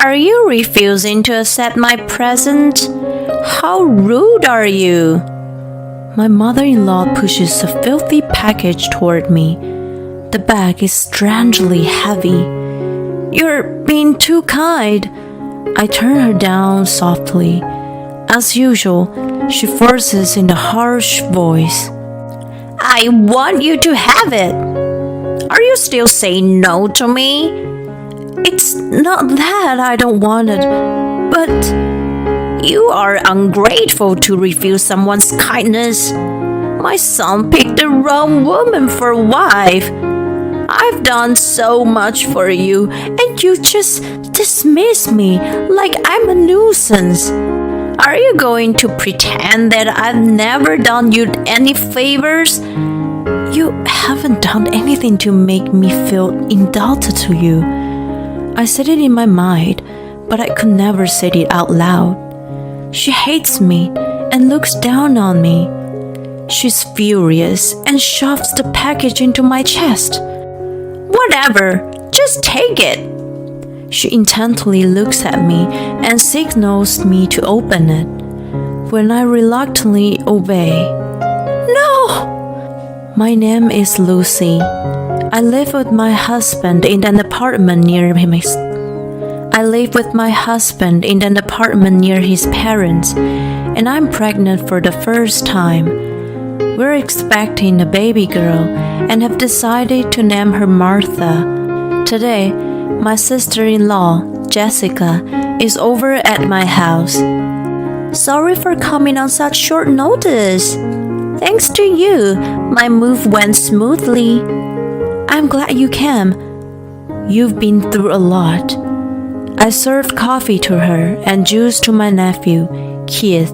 Are you refusing to accept my present? How rude are you? My mother-in-law pushes a filthy package toward me. The bag is strangely heavy. You're being too kind. I turn her down softly. As usual, she forces in a harsh voice. I want you to have it. Are you still saying no to me? It's not that I don't want it, but you are ungrateful to refuse someone's kindness. My son picked the wrong woman for a wife. I've done so much for you, and you just dismiss me like I'm a nuisance. Are you going to pretend that I've never done you any favors? You haven't done anything to make me feel indebted to you. I said it in my mind, but I could never say it out loud. She hates me and looks down on me. She's furious and shoves the package into my chest. Whatever, just take it. She intently looks at me and signals me to open it. When I reluctantly obey. No! My name is Lucy. I live with my husband in an apartment near his parents, and I'm pregnant for the first time. We're expecting a baby girl and have decided to name her Martha. Today, my sister-in-law, Jessica, is over at my house. Sorry for coming on such short notice. Thanks to you, my move went smoothly. I'm glad you came. You've been through a lot. I served coffee to her and juice to my nephew, Keith.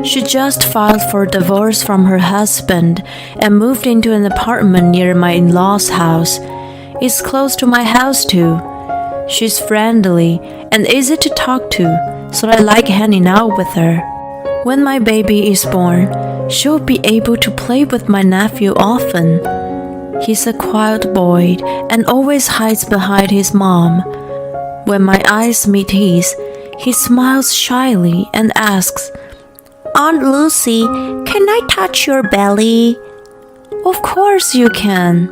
She just filed for divorce from her husband and moved into an apartment near my in-laws' house. It's close to my house too. She's friendly and easy to talk to, so I like hanging out with her. When my baby is born, she'll be able to play with my nephew often. He's a quiet boy and always hides behind his mom. When my eyes meet his, he smiles shyly and asks, Aunt Lucy, can I touch your belly? Of course you can.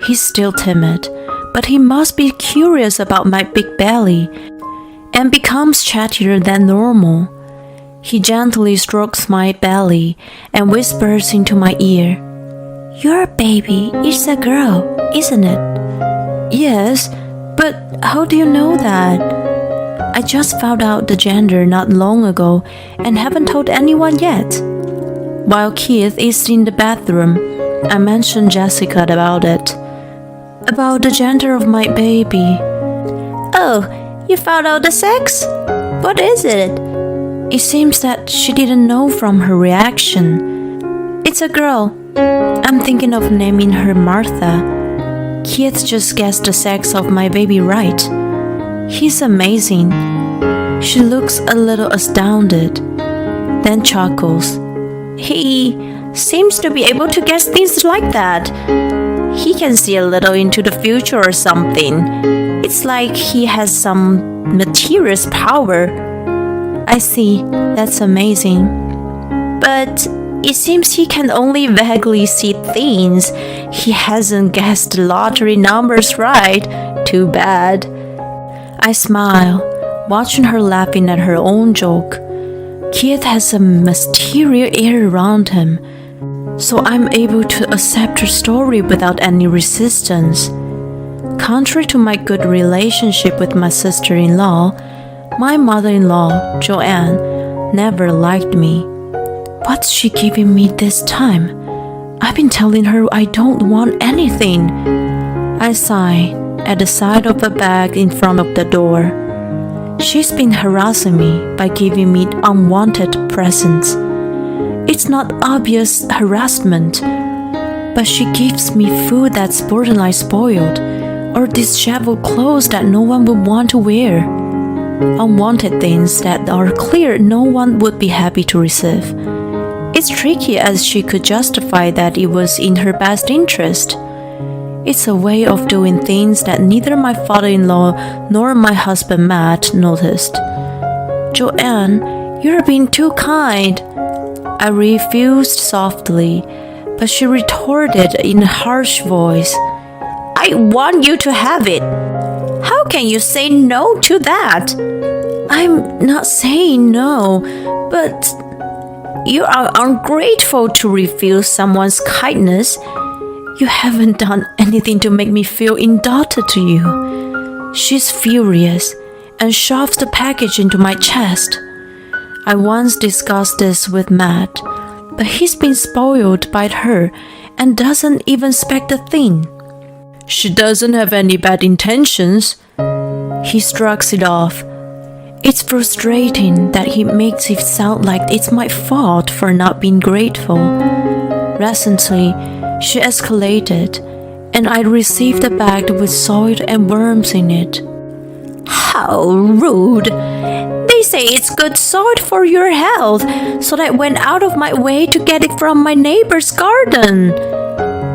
He's still timid, but he must be curious about my big belly and becomes chattier than normal. He gently strokes my belly and whispers into my ear, Your baby is a girl, isn't it? Yes, but how do you know that? I just found out the gender not long ago and haven't told anyone yet. While Keith is in the bathroom, I mentioned Jessica about it. About the gender of my baby. Oh, you found out the sex? What is it? It seems that she didn't know from her reaction. It's a girl. I'm thinking of naming her Martha. Keith just guessed the sex of my baby right. He's amazing. She looks a little astounded, then chuckles. He seems to be able to guess things like that. He can see a little into the future or something. It's like he has some mysterious power. I see. That's amazing. But it seems he can only vaguely see things. He hasn't guessed the lottery numbers right. Too bad. I smile, watching her laughing at her own joke. Keith has a mysterious air around him, so I'm able to accept her story without any resistance. Contrary to my good relationship with my sister-in-law, my mother-in-law, Joanne, never liked me. What's she giving me this time? I've been telling her I don't want anything. I sigh at the side of a bag in front of the door. She's been harassing me by giving me unwanted presents. It's not obvious harassment, but she gives me food that's borderline spoiled, or disheveled clothes that no one would want to wear. Unwanted things that are clear no one would be happy to receive. It's tricky as she could justify that it was in her best interest. It's a way of doing things that neither my father-in-law nor my husband Matt noticed. "Joanne, you're being too kind," I refused softly, but she retorted in a harsh voice, "I want you to have it. How can you say no to that?" "I'm not saying no, but you are ungrateful to refuse someone's kindness. You haven't done anything to make me feel indebted to you." She's furious and shoves the package into my chest. I once discussed this with Matt, but he's been spoiled by her and doesn't even expect a thing. "She doesn't have any bad intentions." He shrugs it off. It's frustrating that he makes it sound like it's my fault for not being grateful. Recently, she escalated, and I received a bag with soil and worms in it. "How rude! They say it's good soil for your health, so I went out of my way to get it from my neighbor's garden."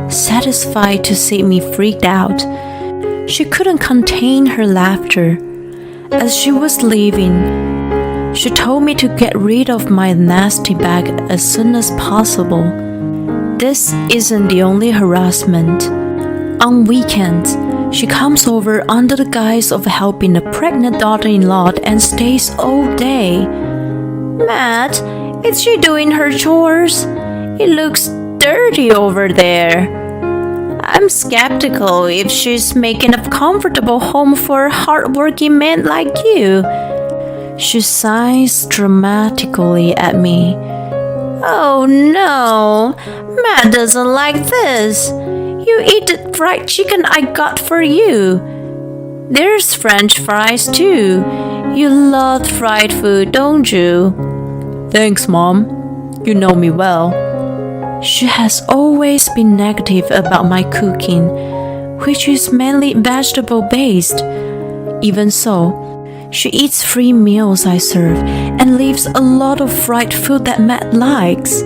Satisfied to see me freaked out, she couldn't contain her laughter. As she was leaving, she told me to get rid of my nasty bag as soon as possible. This isn't the only harassment. On weekends, she comes over under the guise of helping a pregnant daughter-in-law and stays all day. "Matt, is she doing her chores? It looks dirty over there." I'm skeptical if she's making a comfortable home for a hardworking man like you. She sighs dramatically at me. "Oh no, Matt doesn't like this. You eat the fried chicken I got for you. There's French fries too. You love fried food, don't you?" "Thanks, Mom. You know me well." She has always been negative about my cooking, which is mainly vegetable-based. Even so, she eats 3 meals I serve and leaves a lot of fried food that Matt likes.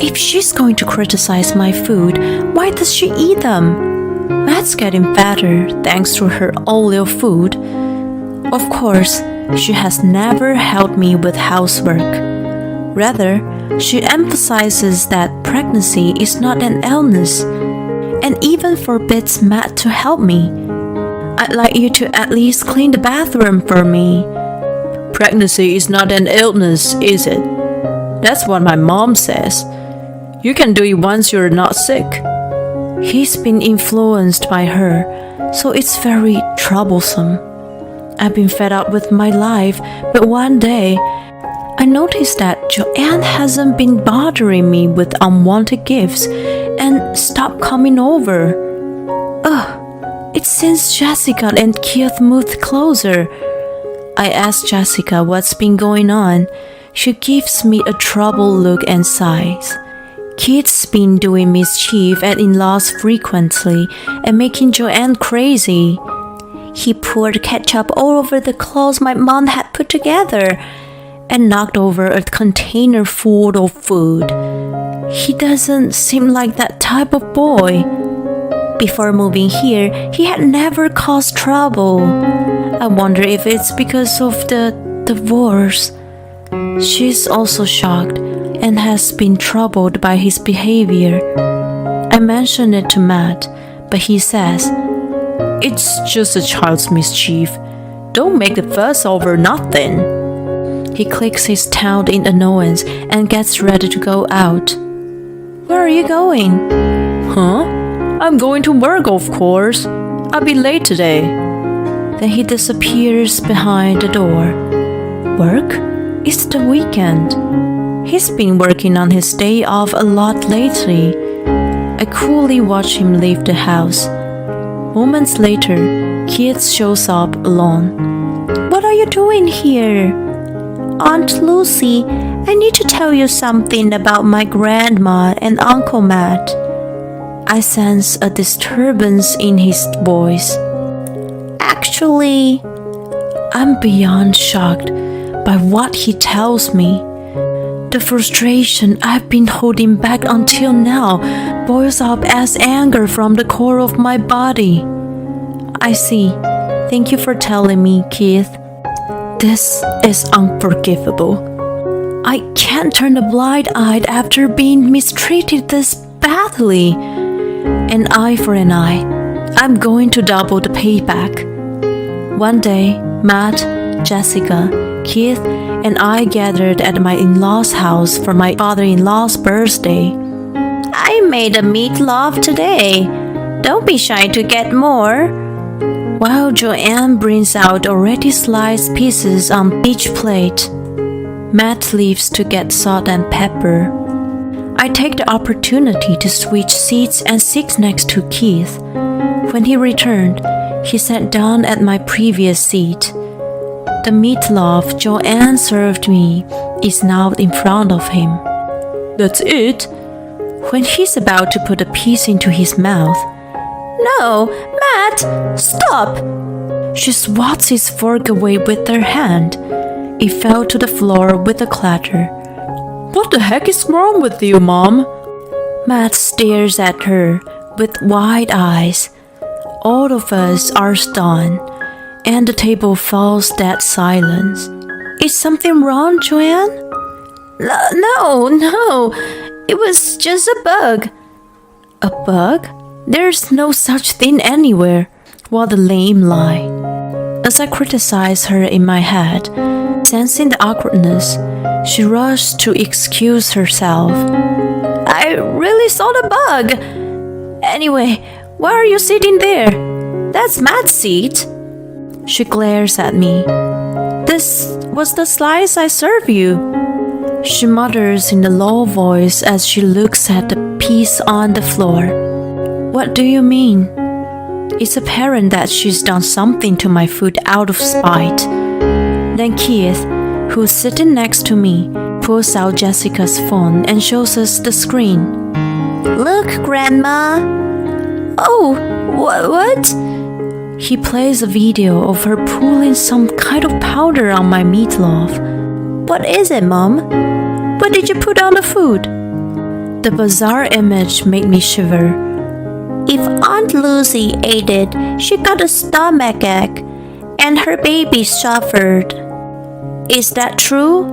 If she's going to criticize my food, why does she eat them? Matt's getting fatter thanks to her all-meal food. Of course, she has never helped me with housework. Rather, she emphasizes that pregnancy is not an illness, and even forbids Matt to help me. "I'd like you to at least clean the bathroom for me." "Pregnancy is not an illness, is it? That's what my mom says. You can do it once you're not sick." He's been influenced by her, so it's very troublesome. I've been fed up with my life, but one day, I noticed that Joanne hasn't been bothering me with unwanted gifts and stopped coming over. It's since Jessica and Keith moved closer. I asked Jessica what's been going on. She gives me a troubled look and sighs. Keith's been doing mischief at in-laws frequently and making Joanne crazy. He poured ketchup all over the clothes my mom had put together and knocked over a container full of food. He doesn't seem like that type of boy. Before moving here, he had never caused trouble. I wonder if it's because of the divorce. She's also shocked and has been troubled by his behavior. I mentioned it to Matt, but he says, "It's just a child's mischief. Don't make a fuss over nothing." He clicks his tongue in annoyance and gets ready to go out. "Where are you going?" "Huh? I'm going to work, of course. I'll be late today." Then he disappears behind the door. Work? It's the weekend. He's been working on his day off a lot lately. I coolly watch him leave the house. Moments later, Keith shows up alone. "What are you doing here?" "Aunt Lucy, I need to tell you something about my grandma and Uncle Matt." I sense a disturbance in his voice. "Actually," I'm beyond shocked by what he tells me. The frustration I've been holding back until now boils up as anger from the core of my body. I see. Thank you for telling me, Keith. This is unforgivable. I can't turn a blind eye after being mistreated this badly. An eye for an eye. I'm going to double the payback. One day, Matt, Jessica, Keith, and I gathered at my in-laws' house for my father-in-law's birthday. I made a meatloaf today. Don't be shy to get more. While Joanne brings out already sliced pieces on each plate, Matt leaves to get salt and pepper. I take the opportunity to switch seats and sit next to Keith. When he returned, he sat down at my previous seat. The meatloaf Joanne served me is now in front of him. That's it? When he's about to put a piece into his mouth, No, Matt, stop! she swats his fork away with her hand. It fell to the floor with a clatter. What the heck is wrong with you, Mom? Matt stares at her with wide eyes. All of us are stunned, and the table falls dead silence. Is something wrong, Joanne? No, it was just a bug. A bug? There's no such thing anywhere. What a lame lie. As I criticize her in my head, sensing the awkwardness, she rushed to excuse herself. I really saw the bug. Anyway, why are you sitting there? That's Matt's seat. She glares at me. This was the slice I served you. She mutters in a low voice as she looks at the piece on the floor. What do you mean? It's apparent that she's done something to my food out of spite. Then Keith, who's sitting next to me, pulls out Jessica's phone and shows us the screen. Look, Grandma. Oh, what? He plays a video of her pulling some kind of powder on my meatloaf. What is it, Mom? What did you put on the food? The bizarre image made me shiver. If Aunt Lucy ate it, she got a stomachache, and her baby suffered. Is that true?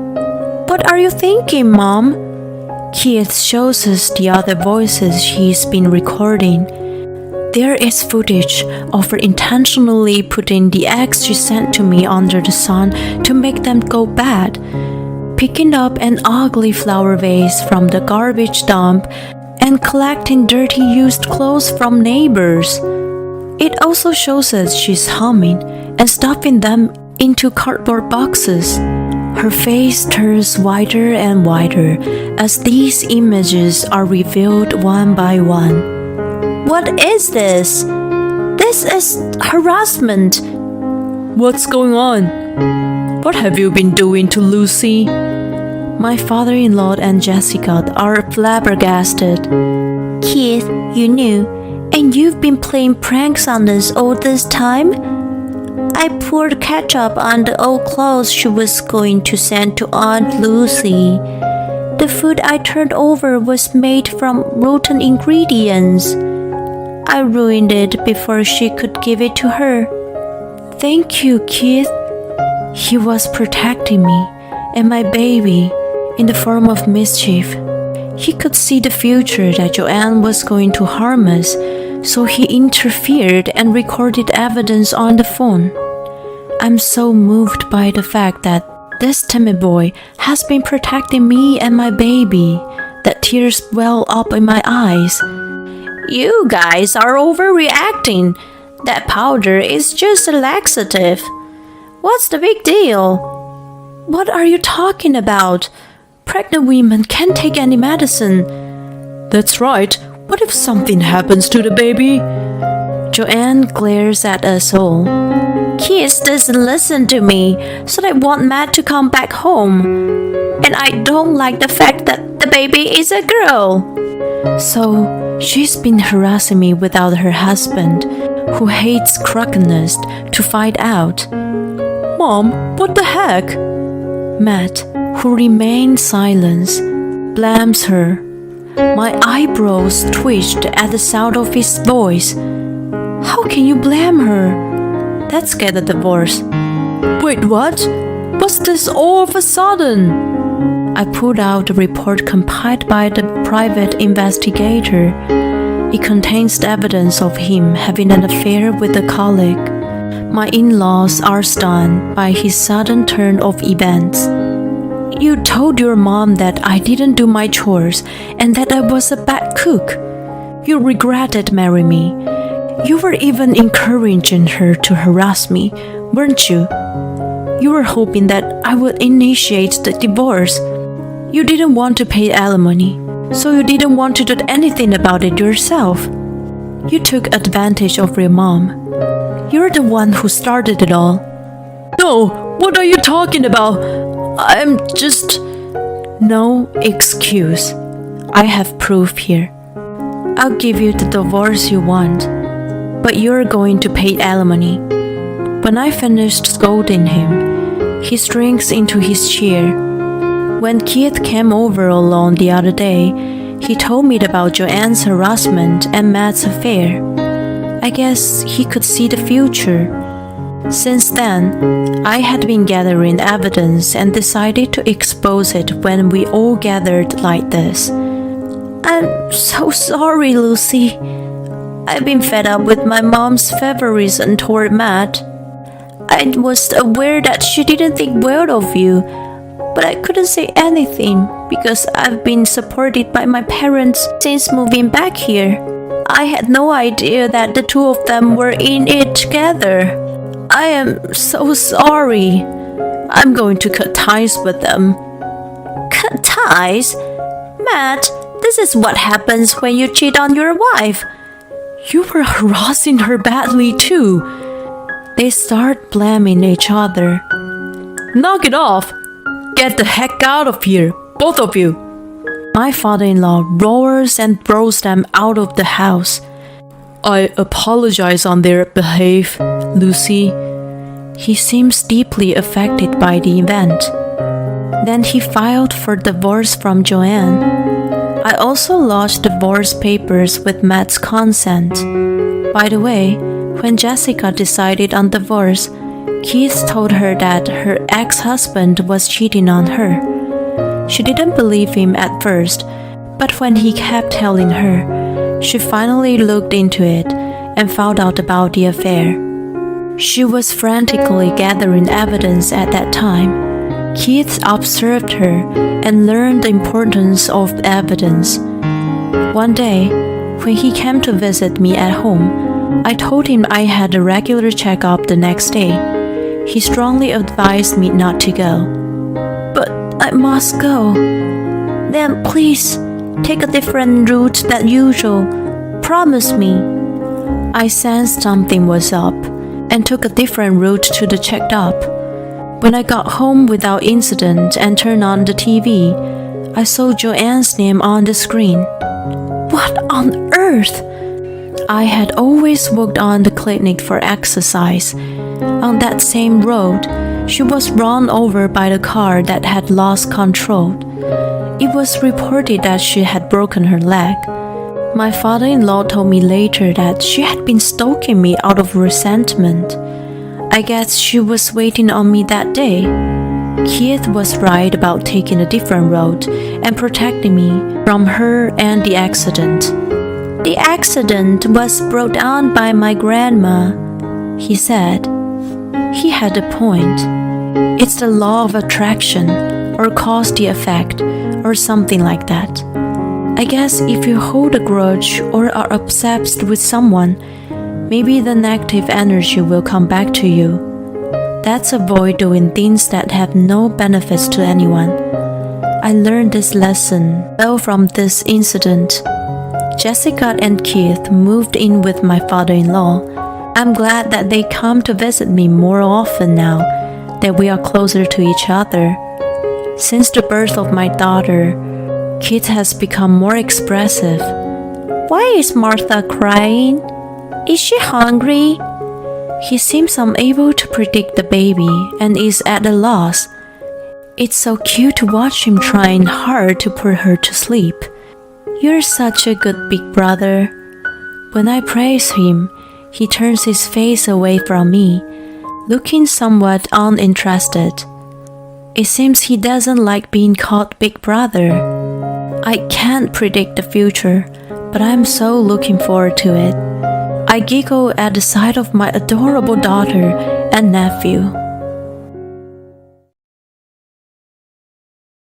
What are you thinking, Mom? Keith shows us the other voices he's been recording. There is footage of her intentionally putting the eggs she sent to me under the sun to make them go bad, picking up an ugly flower vase from the garbage dump, and collecting dirty used clothes from neighbors. It also shows us she's humming and stuffing them into cardboard boxes. Her face turns wider and wider as these images are revealed one by one. What is this? This is harassment. What's going on? What have you been doing to Lucy? My father-in-law and Jessica are flabbergasted. Keith, you knew, and you've been playing pranks on us all this time? I poured ketchup on the old clothes she was going to send to Aunt Lucy. The food I turned over was made from rotten ingredients. I ruined it before she could give it to her. Thank you, Keith. He was protecting me and my baby in the form of mischief. He could see the future that Joanne was going to harm us, so he interfered and recorded evidence on the phone. I'm so moved by the fact that this timid boy has been protecting me and my baby that tears well up in my eyes. You guys are overreacting. That powder is just a laxative. What's the big deal? What are you talking about? Pregnant women can't take any medicine. That's right. What if something happens to the baby? Joanne glares at us all. Keith doesn't listen to me, so I want Matt to come back home. And I don't like the fact that the baby is a girl. So, she's been harassing me without her husband, who hates crookedness, to find out. Mom, what the heck? Matt, who remains silent, blames her. My eyebrows twitched at the sound of his voice. How can you blame her? Let's get a divorce. Wait, what? What's this all of a sudden? I pulled out the report compiled by the private investigator. It contains the evidence of him having an affair with a colleague. My in-laws are stunned by his sudden turn of events. You told your mom that I didn't do my chores and that I was a bad cook. You regretted marrying me. You were even encouraging her to harass me, weren't you? You were hoping that I would initiate the divorce. You didn't want to pay alimony, so you didn't want to do anything about it yourself. You took advantage of your mom. You're the one who started it all. No, what are you talking about? I'm just... No excuse. I have proof here. I'll give you the divorce you want, but you're going to pay alimony. When I finished scolding him, he shrinks into his chair. When Keith came over alone the other day, he told me about Joanne's harassment and Matt's affair. I guess he could see the future. Since then, I had been gathering evidence and decided to expose it when we all gathered like this. I'm so sorry, Lucy. I've been fed up with my mom's favorism toward Matt. I was aware that she didn't think well of you, but I couldn't say anything because I've been supported by my parents since moving back here. I had no idea that the two of them were in it together. I am so sorry. I'm going to cut ties with them. Cut ties? Matt, this is what happens when you cheat on your wife. You were harassing her badly too. They start blaming each other. Knock it off! Get the heck out of here, both of you! My father-in-law roars and throws them out of the house. I apologize on their behalf, Lucy. He seems deeply affected by the event. Then he filed for divorce from Joanne. I also lodged divorce papers with Matt's consent. By the way, when Jessica decided on divorce, Keith told her that her ex-husband was cheating on her. She didn't believe him at first, but when he kept telling her, she finally looked into it and found out about the affair. She was frantically gathering evidence at that time. Keith observed her and learned the importance of evidence. One day, when he came to visit me at home, I told him I had a regular checkup the next day. He strongly advised me not to go. But I must go. Then please, take a different route than usual. Promise me. I sensed something was up and took a different route to the checkup. When I got home without incident and turned on the TV, I saw Joanne's name on the screen. What on earth? I had always walked on the clinic for exercise. On that same road, she was run over by the car that had lost control. It was reported that she had broken her leg. My father-in-law told me later that she had been stalking me out of resentment. I guess she was waiting on me that day. Keith was right about taking a different road and protecting me from her and the accident. The accident was brought on by my grandma, he said. He had a point. It's the law of attraction, or cause the effect, or something like that. I guess if you hold a grudge or are obsessed with someone, maybe the negative energy will come back to you. Let's avoid doing things that have no benefits to anyone. I learned this lesson well from this incident. Jessica and Keith moved in with my father-in-law. I'm glad that they come to visit me more often now that we are closer to each other. Since the birth of my daughter, Keith has become more expressive. Why is Martha crying? Is she hungry? He seems unable to predict the baby and is at a loss. It's so cute to watch him trying hard to put her to sleep. You're such a good big brother. When I praise him, he turns his face away from me, looking somewhat uninterested. It seems he doesn't like being called big brother. I can't predict the future, but I'm so looking forward to it. I giggle at the sight of my adorable daughter and nephew.